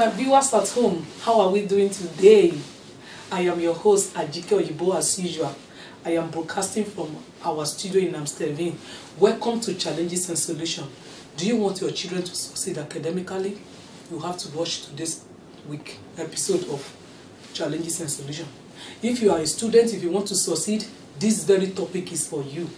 my viewers at home, how are we doing today? I am your host, Ajike Oyibo, as usual. I am broadcasting from our studio in Amsterdam. Welcome to Challenges and Solutions. Do you want your children to succeed academically? You have to watch today's week episode of Challenges and Solutions. If you are a student, if you want to succeed, this very topic is for you.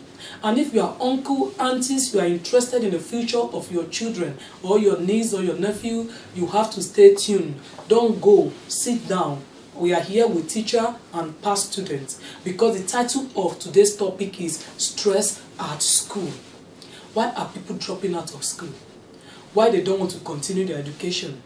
And if you are uncle, aunties, you are interested in the future of your children or your niece or your nephew, you have to stay tuned. Don't go, sit down. We are here with teacher and past students because the title of today's topic is Stress at School. Why are people dropping out of school? Why they don't want to continue their education?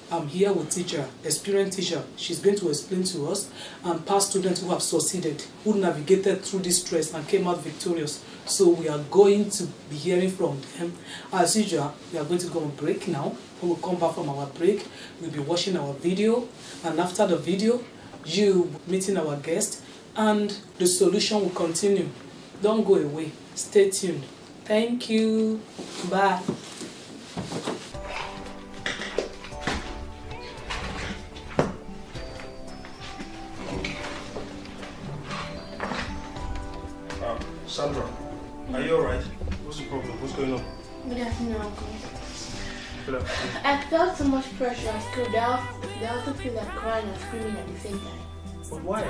I'm here with teacher, experienced teacher. She's going to explain to us, and past students who have succeeded, who navigated through this stress and came out victorious. So we are going to be hearing from them. As usual, we are going to go on break now. When we come back from our break, we'll be watching our video, and after the video, you meeting our guest, and the solution will continue. Don't go away. Stay tuned. Thank you. Bye. Sandra, are you alright? What's the problem? What's going on? Good afternoon, Uncle. Good afternoon. I felt so much pressure at school that I also feel like crying and screaming at the same time. But why?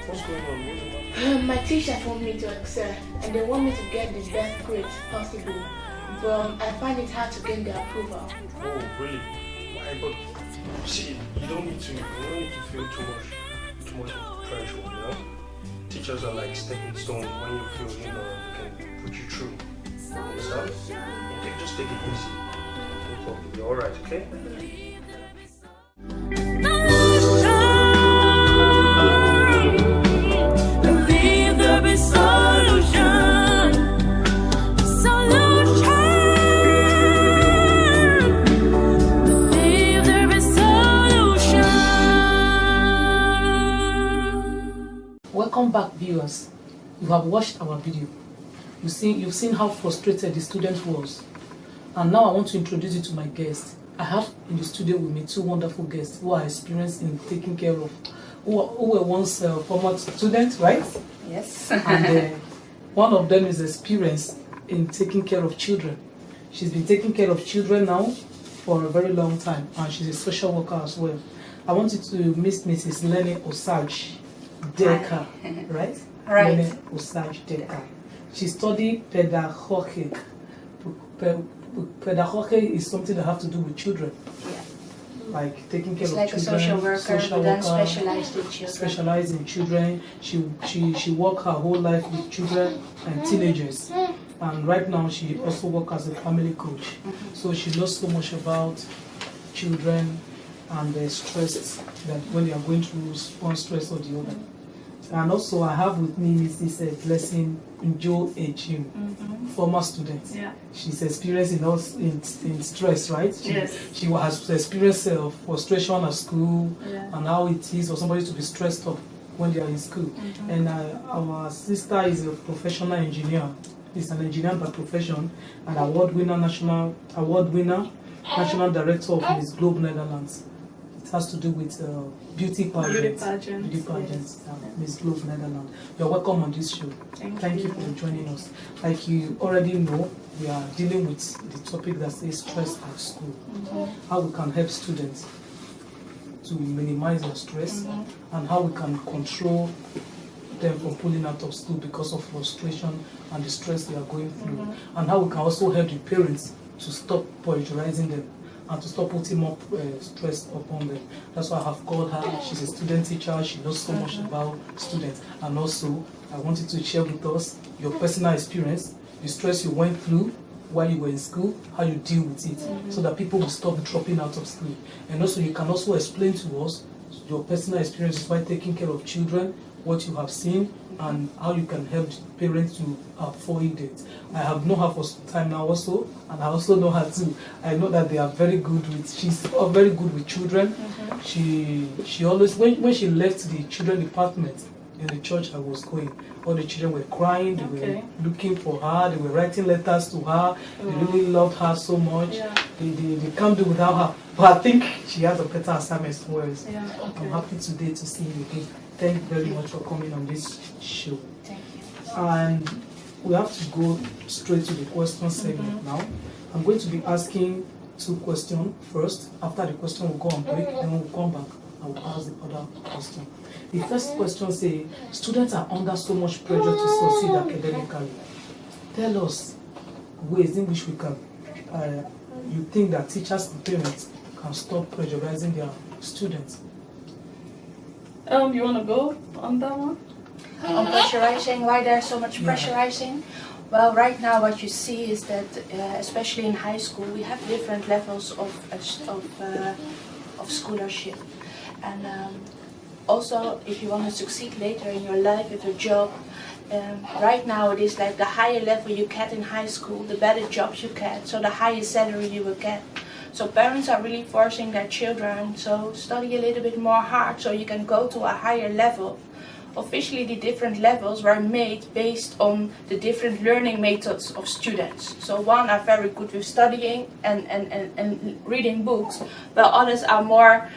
What's going on? What's the matter? My teachers want me to excel and they want me to get the best grades possible. But I find it hard to gain their approval. Oh, really? Why? But see, you don't need to feel too much pressure, you know? Teachers are like stepping stone. When you feel, they can put you through. You understand? Okay, just take it easy. No problem. You're alright, okay? Welcome back, viewers. You have watched our video. You've seen how frustrated the student was. And now I want to introduce you to my guest. I have in the studio with me two wonderful guests who are experienced in taking care of, who were once former students, right? Yes. And one of them is experienced in taking care of children. She's been taking care of children now for a very long time, and she's a social worker as well. I want you to meet Mrs. Lenny Osage Deka, right? Right. Lenny Osage Deka. She studied pedagogy. Pedagogy is something that have to do with children. Yeah. Like taking care It's of like children. a social worker, but then specialized in children. Specialized in children. She worked her whole life with children and teenagers. And right now she also works as a family coach. So she knows so much about children and the stress that when they are going through one stress or the other. And also I have with me Mrs. Blessing Njo Ejim, former student. Yeah. She's experienced in stress, right? Yes. She has experienced frustration at school, Yeah. and how it is for somebody to be stressed up when they are in school. And our sister is a professional engineer. She's an engineer by profession, and national director of Miss Globe Netherlands. It has to do with beauty pageants. Miss Globe Netherlands. You're welcome on this show. Thank you for joining us. Like you already know, we are dealing with the topic that says stress at school. How we can help students to minimize their stress, and how we can control them from pulling out of school because of frustration and the stress they are going through, and how we can also help the parents to stop pressurizing them and to stop putting more stress upon them. That's why I have called her. She's a student teacher. She knows so much about students. And also, I wanted to share with us your personal experience, the stress you went through while you were in school, how you deal with it, so that people will stop dropping out of school. And also, you can also explain to us your personal experiences by taking care of children, what you have seen, and how you can help parents to avoid it. I have known her for some time now also, and I also know her too. I know that they are very good with, she's very good with children. She always, when she left the children department, in the church I was going. All the children were crying, they Okay. were looking for her, they were writing letters to her, they really loved her so much. Yeah. They can't do without her. But I think she has a better assignment somewhere else. Yeah, I'm okay. happy today to see you again. Thank you very much for coming on this show. Thank you. And we have to go straight to the question segment now. I'm going to be asking 2 questions first. After the question, we'll go on break, then we'll come back and we'll ask the other question. The first question says, students are under so much pressure to succeed academically. Tell us ways in which we can, you think that teachers and parents can stop pressurizing their students. You want to go on that one? On pressurizing, why there's so much pressurizing? Well, right now what you see is that, especially in high school, we have different levels of scholarship, and also if you want to succeed later in your life with a job, right now it is like the higher level you get in high school, the better jobs you get, so the higher salary you will get. So parents are really forcing their children, so study a little bit more hard so you can go to a higher level. Officially, the different levels were made based on the different learning methods of students. So one are very good with studying and reading books, while others are more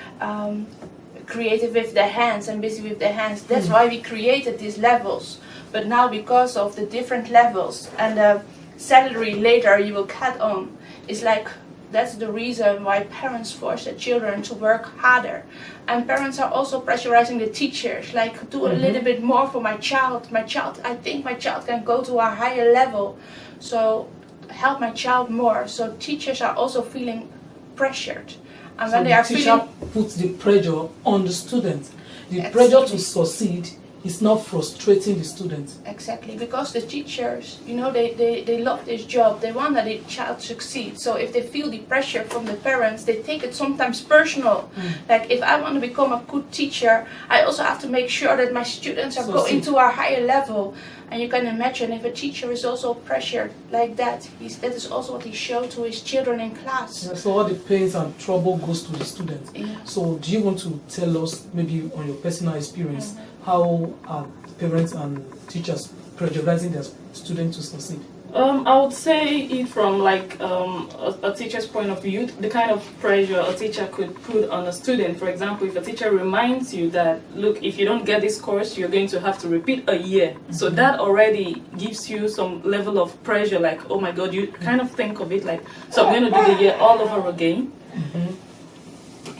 creative with their hands and busy with their hands. That's why we created these levels. But now, because of the different levels and the salary later you will cut on, it's like that's the reason why parents force their children to work harder. And parents are also pressurizing the teachers, like do a little bit more for my child. I think my child can go to a higher level, so help my child more. So teachers are also feeling pressured. And when they are teacher feeling, puts the pressure on the student. The Exactly. pressure to succeed is not frustrating the student. exactly, because the teachers, you know, they love this job. They want that the child succeeds. So if they feel the pressure from the parents, they take it sometimes personal. Like if I want to become a good teacher, I also have to make sure that my students are going to a higher level. And you can imagine if a teacher is also pressured like that, that is also what he showed to his children in class. Yeah, so all the pains and trouble goes to the student. Yeah. So do you want to tell us, maybe on your personal experience, how are parents and teachers pressurizing their students to succeed? I would say it from like a teacher's point of view, the kind of pressure a teacher could put on a student. For example, if a teacher reminds you that, look, if you don't get this course, you're going to have to repeat a year. So that already gives you some level of pressure, like, oh my God, you kind of think of it like, so I'm going to do the year all over again.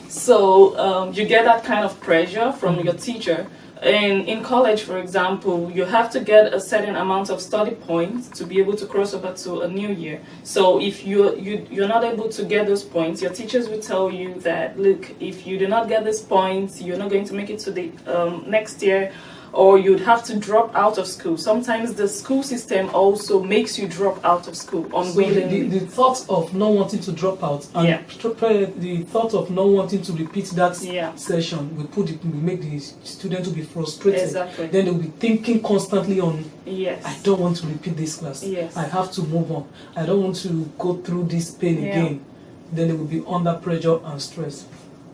So you get that kind of pressure from your teacher. And in college, for example, you have to get a certain amount of study points to be able to cross over to a new year. So if you're not able to get those points, your teachers will tell you that, look, if you do not get these points, you're not going to make it to the next year, or you'd have to drop out of school. Sometimes the school system also makes you drop out of school unwillingly. So the thought of not wanting to drop out and the thought of not wanting to repeat that session will make the student to be frustrated. Exactly. Then they'll be thinking constantly on, Yes. I don't want to repeat this class. Yes. I have to move on. I don't want to go through this pain again. Then they will be under pressure and stress.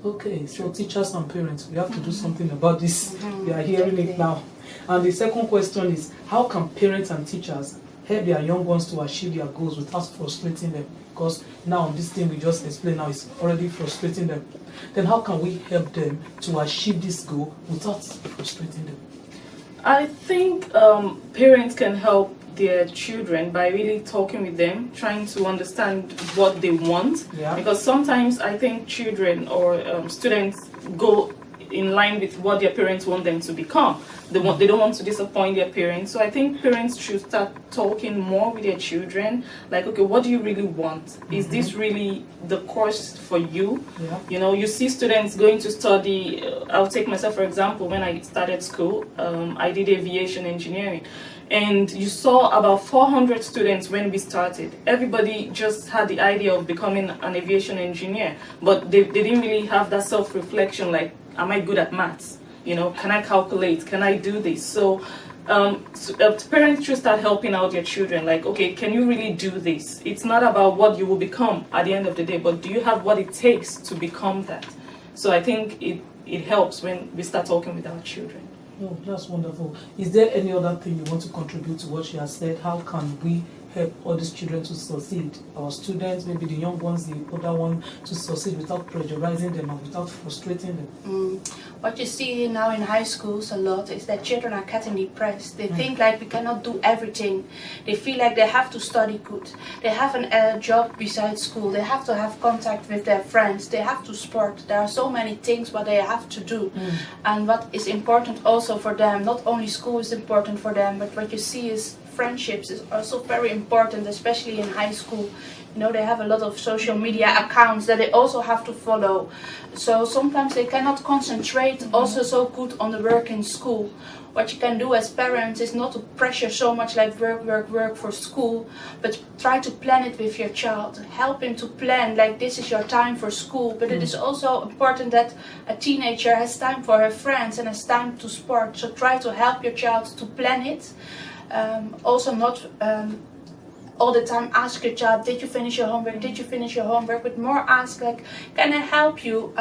Okay, so teachers and parents, we have to do something about this. We are hearing it now. And the second question is, how can parents and teachers help their young ones to achieve their goals without frustrating them? Because now this thing we just explained now is already frustrating them. Then how can we help them to achieve this goal without frustrating them? I think parents can help their children by really talking with them, trying to understand what they want. Yeah. Because sometimes I think children or students go in line with what their parents want them to become. They don't want to disappoint their parents. So I think parents should start talking more with their children. Like, okay, what do you really want? Is this really the course for you? Yeah. You know, you see students going to study. I'll take myself for example. When I started school, I did aviation engineering. And you saw about 400 students when we started. Everybody just had the idea of becoming an aviation engineer, but they didn't really have that self-reflection like, am I good at maths? You know, can I calculate? Can I do this? So parents should start helping out their children. Like, okay, can you really do this? It's not about what you will become at the end of the day, but do you have what it takes to become that? So I think it helps when we start talking with our children. Oh, that's wonderful. Is there any other thing you want to contribute to what she has said? How can we help all these children to succeed? Our students, maybe the young ones, the older ones, to succeed without pressurizing them and without frustrating them? What you see now in high schools a lot is that children are getting depressed. They think like we cannot do everything. They feel like they have to study good. They have a job besides school. They have to have contact with their friends. They have to sport. There are so many things what they have to do. And what is important also for them, not only school is important for them, but what you see is friendships is also very important, especially in high school. You know, they have a lot of social media accounts that they also have to follow. So sometimes they cannot concentrate also so good on the work in school. What you can do as parents is not to pressure so much like work for school, but try to plan it with your child. Help him to plan like this is your time for school, but it is also important that a teenager has time for her friends and has time to sport. So try to help your child to plan it. Also not all the time ask your child, did you finish your homework, did you finish your homework, but more ask like, can I help you,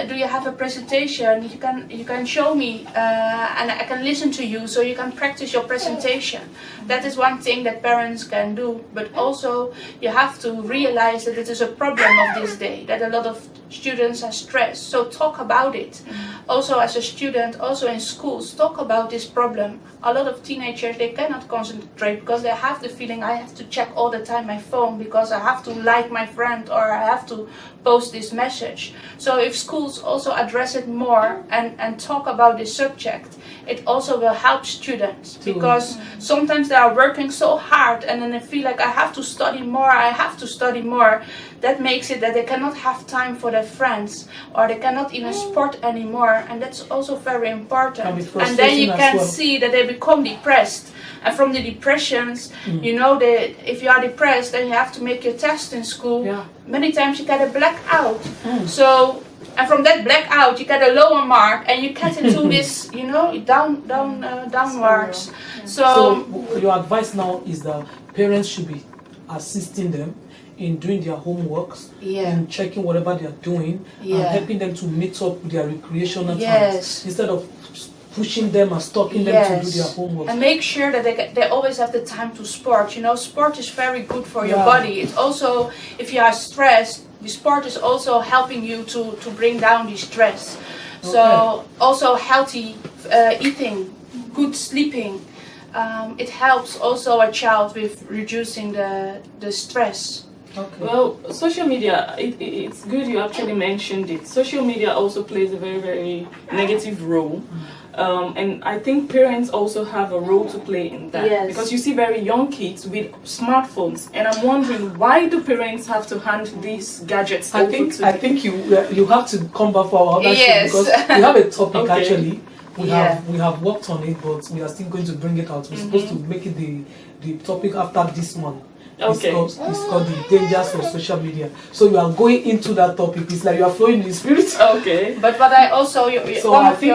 do you have a presentation, you can show me and I can listen to you so you can practice your presentation. That is one thing that parents can do, but also you have to realize that it is a problem of this day, that a lot of students are stressed, so talk about it. Also as a student, also in schools, talk about this problem. A lot of teenagers, they cannot concentrate because they have the feeling I have to check all the time my phone because I have to like my friend or I have to post this message. So if schools also address it more and talk about this subject, it also will help students, because sometimes they are working so hard and then they feel like I have to study more, I have to study more. That makes it that they cannot have time for their friends or they cannot even sport anymore, and that's also very important. And then you can see that they become depressed. And from the depressions, you know that if you are depressed and you have to make your test in school, many times you get a blackout. So, and from that blackout you get a lower mark and you get into this, you know, downwards. So your advice now is that parents should be assisting them in doing their homeworks and checking whatever they are doing and helping them to meet up with their recreational times instead of pushing them and stopping them to do their homework. And make sure that they always have the time to sport. You know, sport is very good for your body. It's also, if you are stressed, the sport is also helping you to bring down the stress. So also healthy eating, good sleeping. It helps also a child with reducing the stress. Well, social media, it's good you actually mentioned it. Social media also plays a very, very negative role. And I think parents also have a role to play in that. Because you see very young kids with smartphones. And I'm wondering, why do parents have to hand these gadgets over to them? I think you have to come back for our other show, because we have a topic actually. We have worked on it, but we are still going to bring it out. We're supposed to make it the topic after this one. It's called the dangers of social media. So you are going into that topic. It's like you are flowing in the spirit. But what I also so I think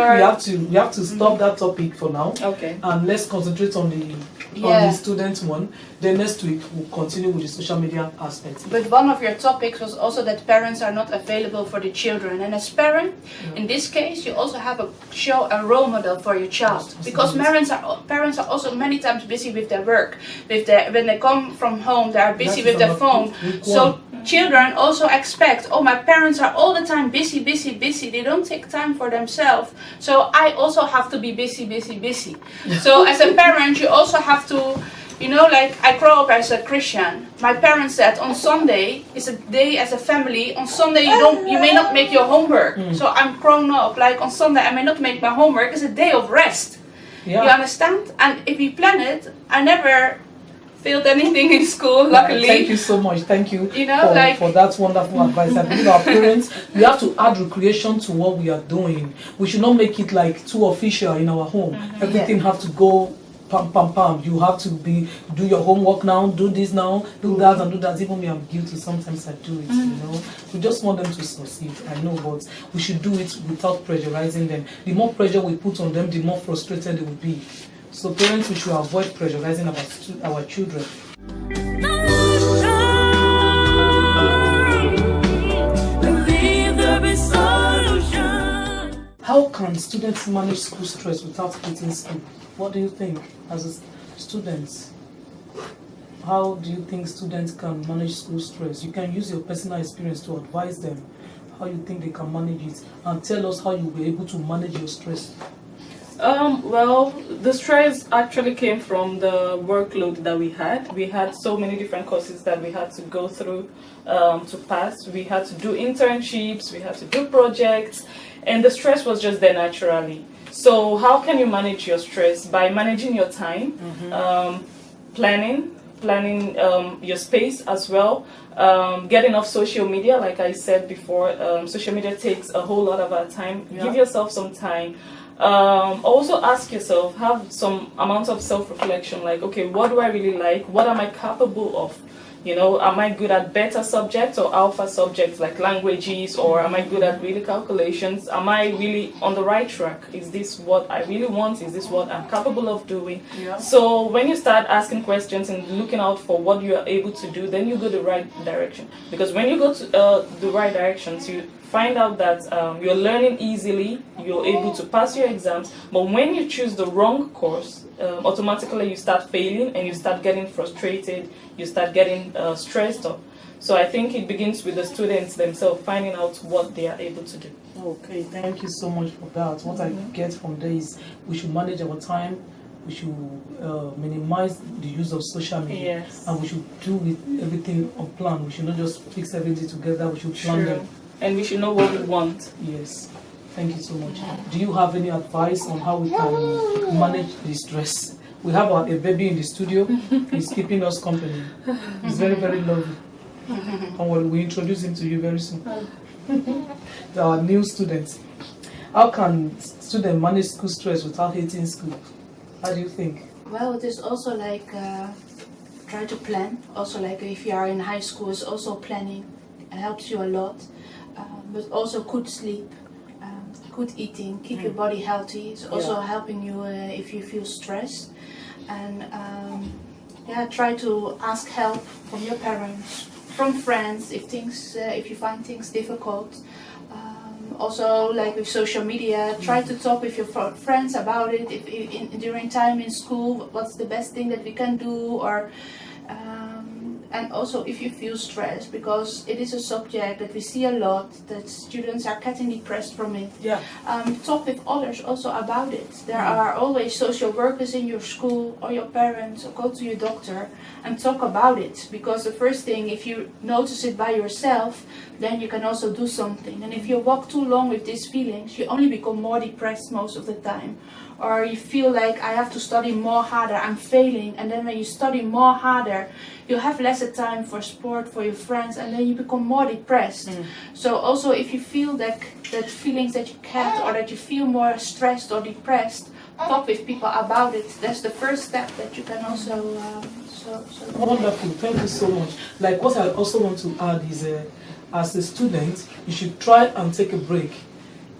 we have to stop that topic for now. And let's concentrate on the student one. Then next week we'll continue with the social media aspect. But one of your topics was also that parents are not available for the children. And as parent, in this case, you also have show a role model for your child. Because parents are also many times busy with their work. When they come from home, they are busy with their phone. So children also expect, oh, my parents are all the time busy. They don't take time for themselves. So I also have to be busy. So as a parent, you also have to, you know, like I grew up as a Christian. My parents said on Sunday is a day as a family. On Sunday you may not make your homework. So I'm grown up. Like on Sunday I may not make my homework. It's a day of rest. You understand? And if we plan it, I never failed anything in school, luckily. Thank you so much. Thank you, you know, for that wonderful advice. I believe our parents, we have to add recreation to what we are doing. We should not make it like too official in our home. Everything have to go pam. You have to do your homework now, do this now, do that and do that. Even me, I'm guilty. Sometimes I do it, you know. We just want them to succeed, I know, but we should do it without pressurizing them. The more pressure we put on them, the more frustrated they will be. So parents, we should avoid pressurizing our children. How can can students manage school stress without hating school? What do you think as a student? How do you think students can manage school stress? You can use your personal experience to advise them how you think they can manage it, and tell us how you were able to manage your stress. Well, the stress actually came from the workload that we had. We had so many different courses that we had to go through to pass. We had to do internships, we had to do projects, and the stress was just there naturally. So how can you manage your stress? By managing your time, planning your space as well, getting off social media. Like I said before, social media takes a whole lot of our time. Yeah. Give yourself some time. Also ask yourself, have some amount of self-reflection, like, okay, what do I really like? What am I capable of? You know, am I good at beta subjects or alpha subjects like languages, or am I good at really calculations? Am I really on the right track? Is this what I really want? Is this what I'm capable of doing? Yeah. So when you start asking questions and looking out for what you are able to do, then you go the right direction. Because when you go to the right directions, you find out that you're learning easily, you're able to pass your exams, but when you choose the wrong course, automatically you start failing and you start getting frustrated, you start getting stressed up. So I think it begins with the students themselves finding out what they are able to do. Okay, thank you so much for that. What I get from there is we should manage our time, we should minimize the use of social media, Yes. and we should do with everything on plan. We should not just fix everything together, we should plan True. them. And we should know what we want. Yes, thank you so much. Do you have any advice on how we can manage the stress? We have a baby in the studio. He's keeping us company. He's very, very lovely. And we'll introduce him to you very soon. Our new students. How can students manage school stress without hating school? How do you think? Well, it is also like try to plan. Also, like if you are in high school, it's also planning. It helps you a lot. But also good sleep, good eating, keep your body healthy. It's also helping you if you feel stressed. And try to ask help from your parents, from friends if you find things difficult. Also, like with social media, try to talk with your friends about it. If during time in school, what's the best thing that we can do, or and also if you feel stressed, because it is a subject that we see a lot, that students are getting depressed from it. Yeah. Talk with others also about it. There are always social workers in your school, or your parents, or go to your doctor and talk about it. Because the first thing, if you notice it by yourself, then you can also do something. And if you walk too long with these feelings, you only become more depressed most of the time. Or you feel like, I have to study more harder, I'm failing. And then when you study more harder, you have lesser time for sport, for your friends, and then you become more depressed. So also if you feel that feelings that you can't, or that you feel more stressed or depressed, talk with people about it. That's the first step that you can also Wonderful, thank you so much. Like what I also want to add is, as a student, you should try and take a break.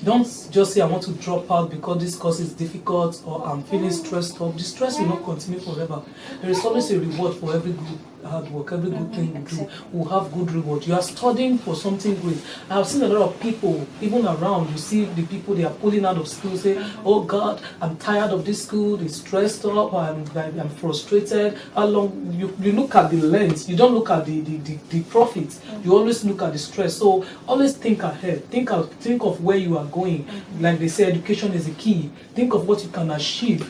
Don't just say, I want to drop out because this course is difficult, or I'm feeling stressed up. The stress will not continue forever. There is always a reward for every good hard work, every good thing we do will have good reward. You are studying for something great. I have seen a lot of people, even around, you see the people, they are pulling out of school, say, oh God, I'm tired of this school, it's stressed up, I'm frustrated. How long? You look at the length, you don't look at the profit, you always look at the stress. So always think ahead, think of where you are going. Like they say, education is the key. Think of what you can achieve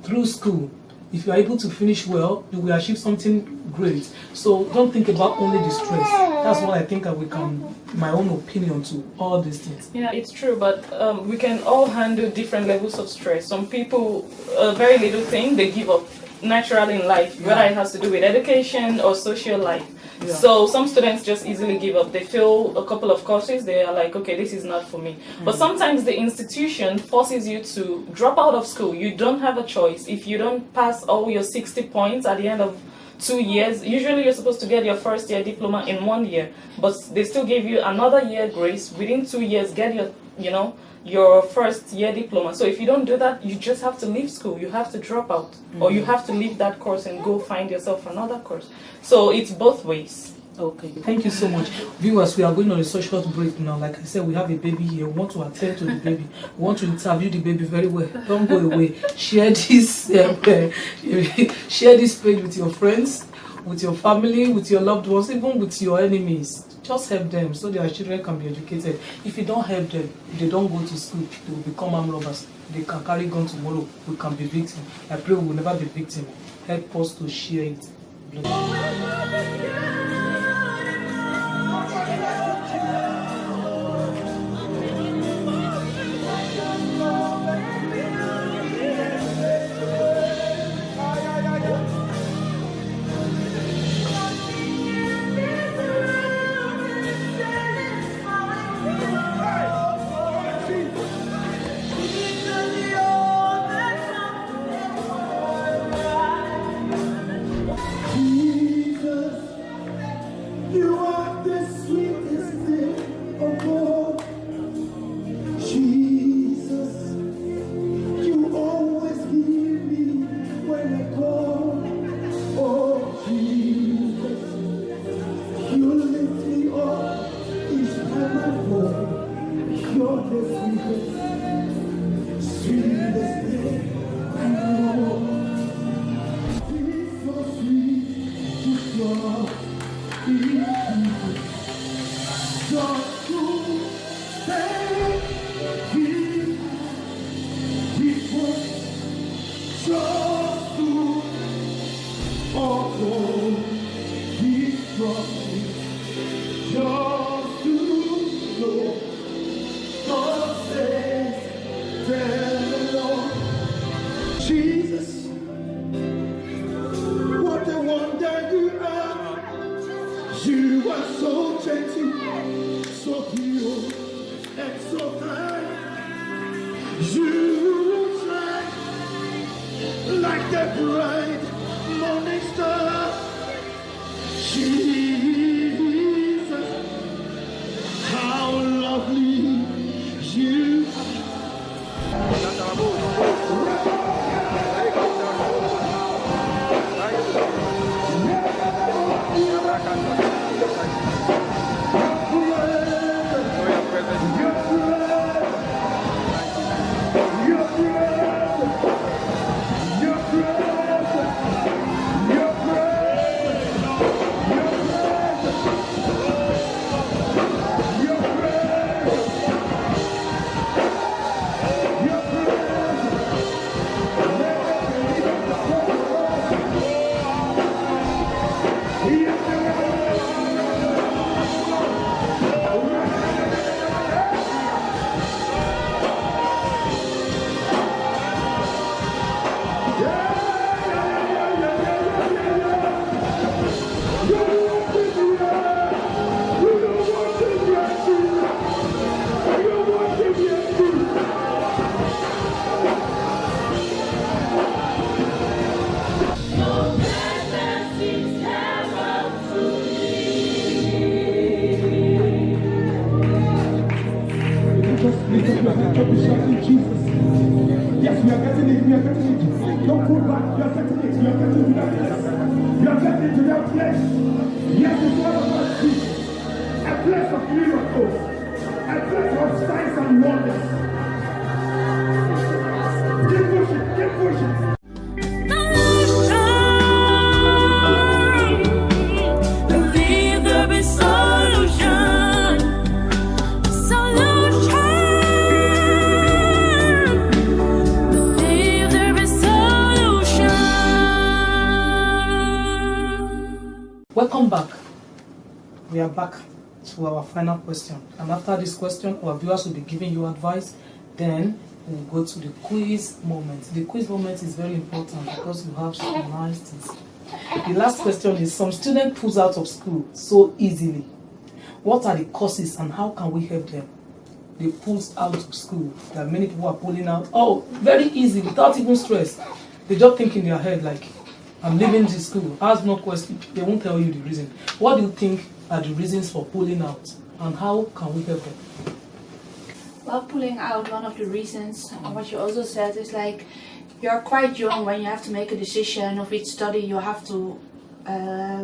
through school. If you are able to finish well, you will achieve something great. So don't think about only the stress. That's what I think we can, my own opinion to all these things. Yeah, it's true, but we can all handle different levels of stress. Some people, a very little thing, they give up naturally in life, whether it has to do with education or social life. Yeah. So some students just easily give up. They fail a couple of courses, they are like, okay, this is not for me. But sometimes the institution forces you to drop out of school. You don't have a choice. If you don't pass all your 60 points at the end of 2 years, usually you're supposed to get your first year diploma in 1 year, but they still give you another year grace. Within 2 years, get your first year diploma. So if you don't do that, you just have to leave school. You have to drop out, or you have to leave that course and go find yourself another course. So it's both ways. Okay, thank you so much. Viewers, we are going on a social break now. Like I said, we have a baby here. We want to attend to the baby. We want to interview the baby very well. Don't go away. Share this share this page with your friends, with your family, with your loved ones, even with your enemies. Just help them so their children can be educated. If you don't help them, if they don't go to school, they will become armed robbers. They can carry gun tomorrow. We can be victim. I pray we will never be victim. Help us to share it. You are the sweetest thing of all. Jesus, you always hear me when I call. Oh, Jesus, you lift me up each time I fall. You're the sweetest, sweetest thing I know. It's so sweet to trust. Just to thank you, people, just to offer His promise, just to know God says, tell the Lord, Jesus, what a wonder you are. You are so gentle, so pure, and so kind. You shine like the bright morning star. Jesus, how lovely you Jesus. Yes, we are getting it. We are getting it. Don't go back. You are getting it. You are getting to that place. You are getting to that place. Yes, it's one of us. A place of miracles. A place of signs and wonders. Keep pushing. Keep pushing. Believe there be solution. Believe there be solution. Welcome back. We are back to our final question. And after this question, our viewers will be giving you advice. Then we'll go to the quiz moment. The quiz moment is very important because you have some nice things. The last question is, some student pulls out of school so easily. What are the causes and how can we help them? They pulls out of school. There are many people who are pulling out. Oh, very easy, without even stress. They just think in their head like, I'm leaving the school. Ask no question. They won't tell you the reason. What do you think are the reasons for pulling out? And how can we help them? Well, pulling out, one of the reasons, and what you also said, is like you're quite young when you have to make a decision of which study you have to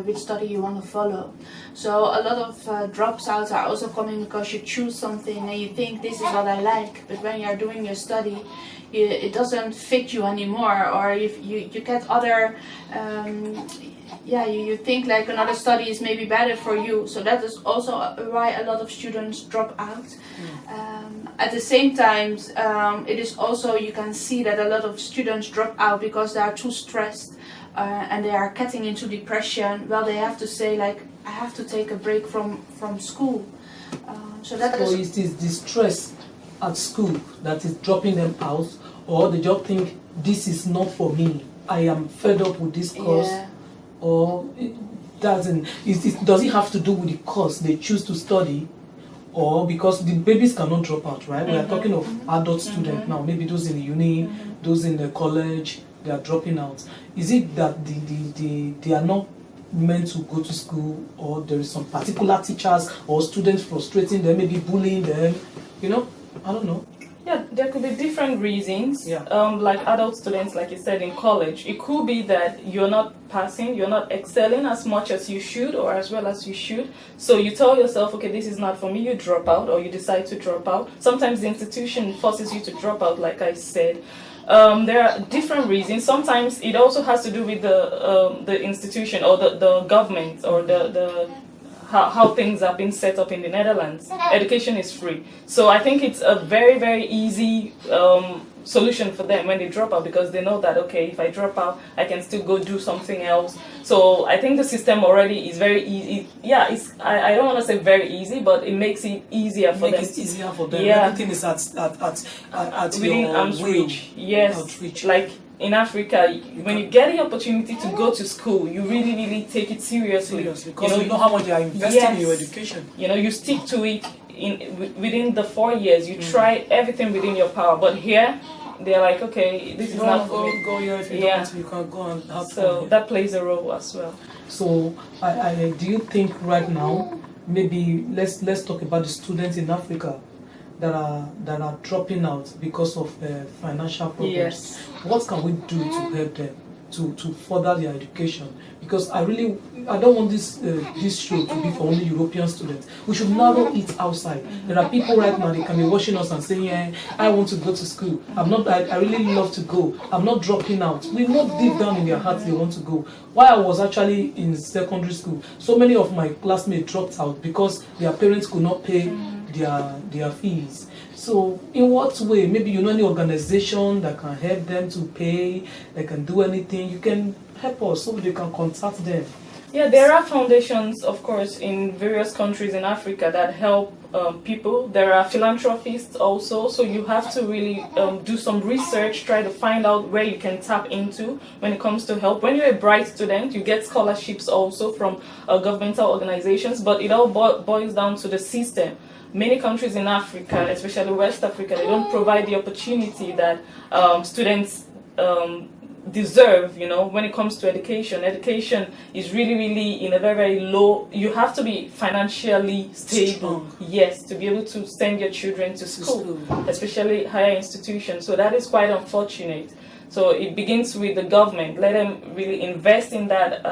which study you want to follow. So a lot of dropouts are also coming because you choose something and you think this is what I like, but when you are doing your study, it doesn't fit you anymore, or if you get other you think like another study is maybe better for you. So that is also why a lot of students drop out. At the same time, it is also, you can see that a lot of students drop out because they are too stressed and they are getting into depression. Well, they have to say like, I have to take a break from school. So that is... Or it is the stress at school that is dropping them out, or they just think this is not for me, I am fed up with this course. Yeah. Or it doesn't, does it have to do with the course they choose to study, or because the babies cannot drop out, right? We are talking of adult students now, maybe those in the uni, those in the college, they are dropping out. Is it that they are not meant to go to school, or there is some particular teachers or students frustrating them, maybe bullying them, you know? I don't know. Yeah, there could be different reasons. Yeah. Like adult students, like you said, in college, it could be that you're not passing, you're not excelling as much as you should or as well as you should. So you tell yourself, okay, this is not for me, you drop out, or you decide to drop out. Sometimes the institution forces you to drop out, like I said. There are different reasons. Sometimes it also has to do with the institution or the government, or how things have been set up in the Netherlands. Education is free. So I think it's a very, very easy solution for them when they drop out, because they know that, okay, if I drop out, I can still go do something else. So I think the system already is very easy. Yeah, I don't want to say very easy, but it makes it easier for them. It easier for them. Yeah. Everything is at within your arm's will. reach. Yes. Outreach. Like in Africa, when you get the opportunity to go to school, you really, really take it seriously. Because you know how much they are investing in your Yes. education. You know, you stick to it within the 4 years. You try everything within your power. But here, they're like, okay, this is not for me. Go here if you Yeah. don't. You can go and have So fun here. that plays a role as well. So, do you think right now, maybe let's talk about the students in Africa that are dropping out because of financial problems? Yes. What can we do to help them to further their education? Because I don't want this show to be for only European students. We should narrow it outside. There are people right now, they can be watching us and saying, yeah, I want to go to school. I really love to go. I'm not dropping out. We know deep down in their hearts they want to go. While I was actually in secondary school, so many of my classmates dropped out because their parents could not pay their fees. So in what way? Maybe you know any organization that can help them to pay, they can do anything, you can help us so they can contact them. Yeah, there are foundations, of course, in various countries in Africa that help people. There are philanthropists also, so you have to really do some research, try to find out where you can tap into when it comes to help. When you're a bright student, you get scholarships also from governmental organizations, but it all boils down to the system. Many countries in Africa, especially West Africa, they don't provide the opportunity that students deserve, you know, when it comes to education. Education is really, really in a very, very low, you have to be financially stable, yes, to be able to send your children to school, especially higher institutions. So that is quite unfortunate. So it begins with the government. Let them really invest in that,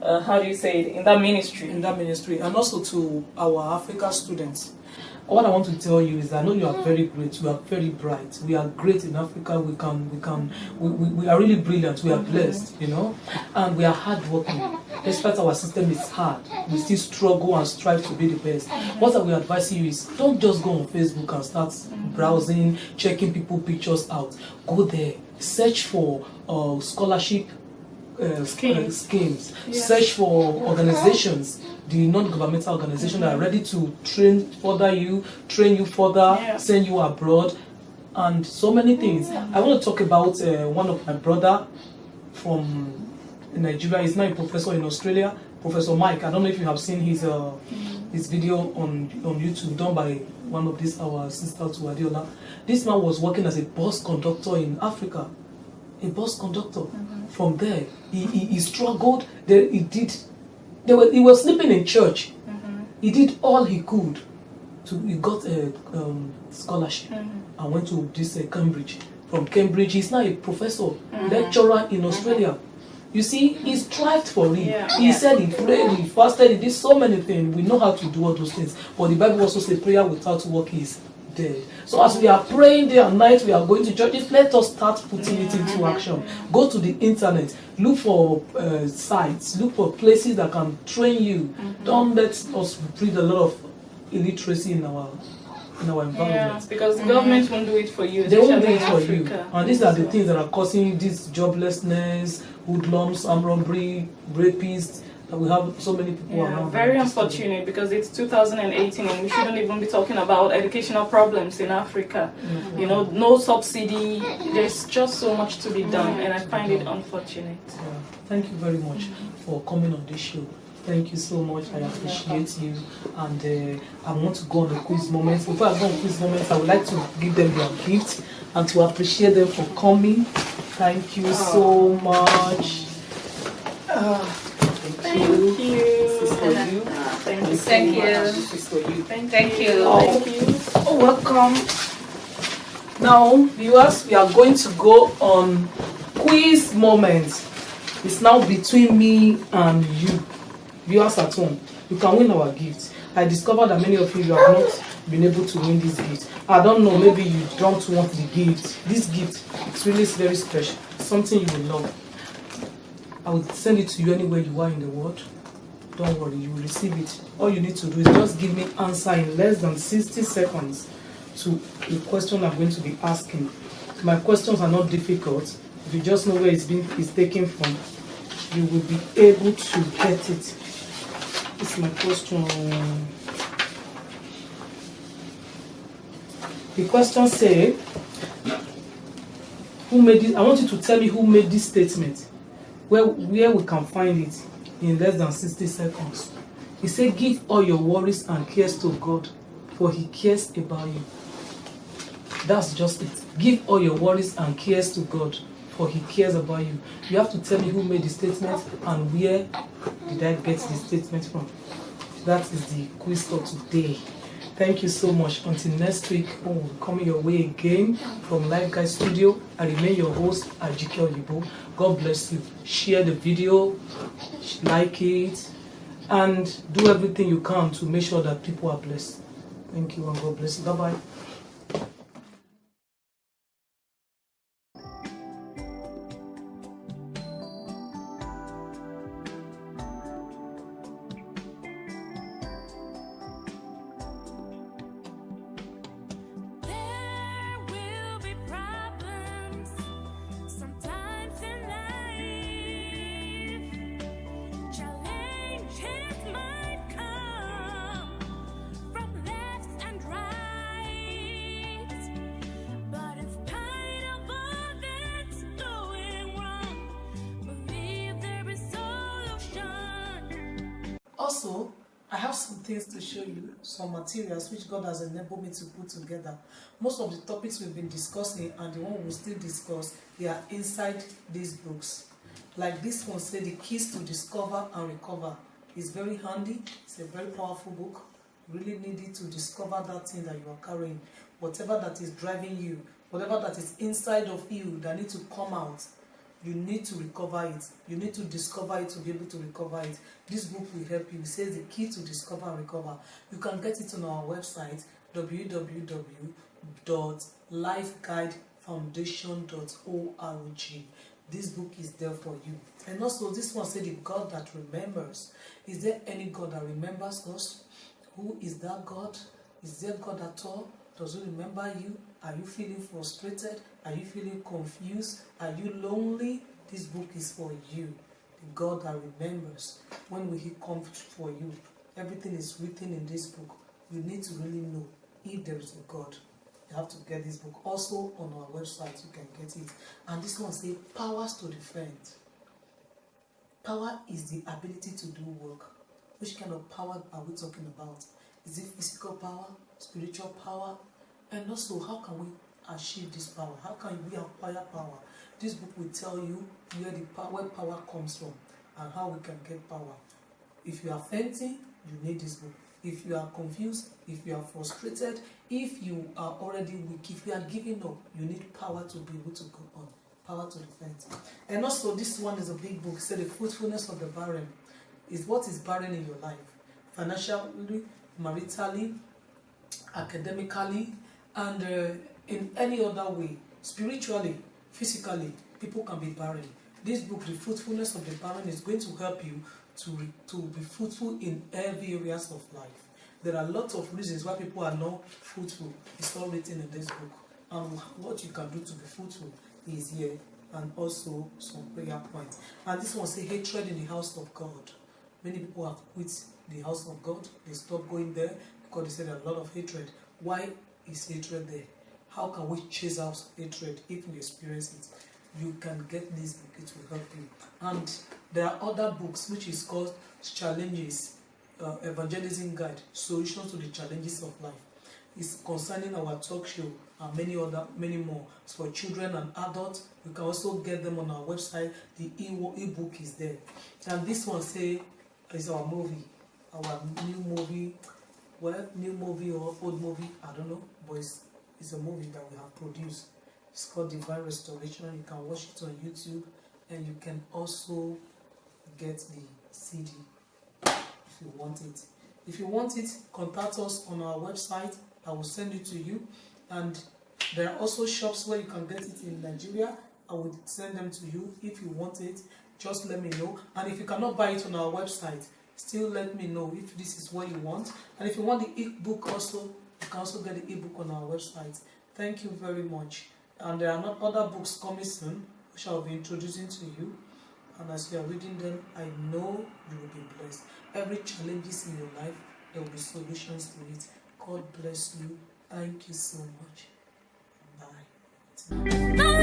how do you say it, in that ministry. In that ministry, and also to our Africa students. What I want to tell you is that I know you are very great, you are very bright. We are great in Africa, we are really brilliant, we are blessed, you know, and we are hardworking. Despite our system is hard, we still struggle and strive to be the best. What I will advise you is, don't just go on Facebook and start browsing, checking people pictures out. Go there, search for scholarship schemes. Yes. Search for organizations, the non-governmental organizations that are ready to train you further, Yeah. send you abroad, and so many things. I want to talk about one of my brother from Nigeria. He's now a professor in Australia, Professor Mike. I don't know if you have seen his video on YouTube done by one of our sisters to Adiola. This man was working as a bus conductor in Africa. A bus conductor. From there, he struggled. He was sleeping in church. He did all he could. He got a scholarship and went to this Cambridge. From Cambridge, he's now a professor, lecturer in Australia. You see, he strived for it. Yeah. He said he prayed, he fasted, he did so many things. We know how to do all those things. But the Bible also says prayer without work is dead. So as we are praying day and night, we are going to churches, let us start putting it into action. Go to the internet, look for sites, look for places that can train you. Don't let us breed a lot of illiteracy in our environment. Yeah, because the government won't do it for you. They won't do especially it in for you. Africa. And these are the things that are causing this joblessness, hoodlums, armed robbery, rapists, that we have so many people Yeah, around. very unfortunate because it's 2018 and we shouldn't even be talking about educational problems in Africa. You know, no subsidy. There's just so much to be done, and I find it unfortunate. Yeah. Thank you very much for coming on this show. Thank you so much. I appreciate you. And I want to go on the quiz moments. Before I go on quiz moments, I would like to give them their gift and to appreciate them for coming. Thank you so much. Thank you. This is for you. Thank you. Thank you. This is for you. Thank you. Oh, welcome. Now, viewers, we are going to go on quiz moments. It's now between me and you. Viewers at home, you can win our gift. I discovered that many of you have not been able to win this gift. I don't know, maybe you don't want the gift. This gift, it's really very special. Something you will love. I will send it to you anywhere you are in the world. Don't worry, you will receive it. All you need to do is just give me answer in less than 60 seconds to the question I'm going to be asking. My questions are not difficult. If you just know where it's taken from, you will be able to get it. This is my question. The question says, who made this? I want you to tell me who made this statement. Where we can find it in less than 60 seconds. He said, give all your worries and cares to God, for He cares about you. That's just it. Give all your worries and cares to God, for He cares about you. You have to tell me who made the statement and where did I get the statement from. That is the quiz for today. Thank you so much. Until next week, when we'll come your way again from Live Guide Studio. I remain your host, Ajike Oyibo. God bless you. Share the video, like it, and do everything you can to make sure that people are blessed. Thank you and God bless you. Bye-bye. There will be problems sometimes in life. Challenges might come from left and right. But in spite of all that's going wrong, believe there is solution. Also, I have some things to show you, some materials which God has enabled me to put together. Most of the topics we've been discussing and the one we'll still discuss, they are inside these books. Like this one said, The Keys to Discover and Recover. It's very handy. It's a very powerful book. You really need it to discover that thing that you are carrying. Whatever that is driving you, whatever that is inside of you that needs to come out, you need to recover it. You need to discover it to be able to recover it. This book will help you. It says The Key to Discover and Recover. You can get it on our website, www.lifeguidefoundation.org. This book is there for you. And also this one said, The God That Remembers. Is there any God that remembers us? Who is that God? Is there God at all? Does He remember you? Are you feeling frustrated? Are you feeling confused? Are you lonely? This book is for you. The God that remembers. When will He come for you? Everything is written in this book. You need to really know if there is a God. You have to get this book. Also on our website you can get it. And this one says powers to defend. Power is the ability to do work. Which kind of power are we talking about? Is it physical power, spiritual power? And also, how can we achieve this power? How can we acquire power? This book will tell you where power comes from and how we can get power. If you are fainting, you need this book. If you are confused, if you are frustrated, if you are already weak, if you are giving up, you need power to be able to go on. Power to Defense. And also this one is a big book. It said the fruitfulness of the barren is what is barren in your life, financially, maritally, academically, and in any other way, spiritually, physically, people can be barren. This book, The Fruitfulness of the Barren, is going to help you to be fruitful in every areas of life. There are lots of reasons why people are not fruitful. It's all written in this book. And what you can do to be fruitful is here, and also some prayer points. And this one says hatred in the house of God. Many people have quit the house of God. They stopped going there because they said there are a lot of hatred. Why is hatred there? How can we chase out hatred if we experience it? You can get this book, it will help you. And there are other books which is called Challenges, Evangelism Guide, Solutions to the Challenges of Life. It's concerning our talk show and many more. It's for children and adults. You can also get them on our website. The e-book is there. And this one say is our movie, our new movie. Well, new movie or old movie, I don't know, but it's a movie that we have produced. It's called Divine Restoration. You can watch it on YouTube, and you can also get the CD if you want it. If you want it, contact us on our website. I will send it to you. And there are also shops where you can get it in Nigeria. I will send them to you. If you want it, just let me know. And if you cannot buy it on our website, still let me know if this is what you want. And if you want the e-book also, you can also get the e-book on our website. Thank you very much. And there are not other books coming soon, which I'll be introducing to you. And as you are reading them, I know you will be blessed. Every challenges in your life, there will be solutions to it. God bless you. Thank you so much. Bye.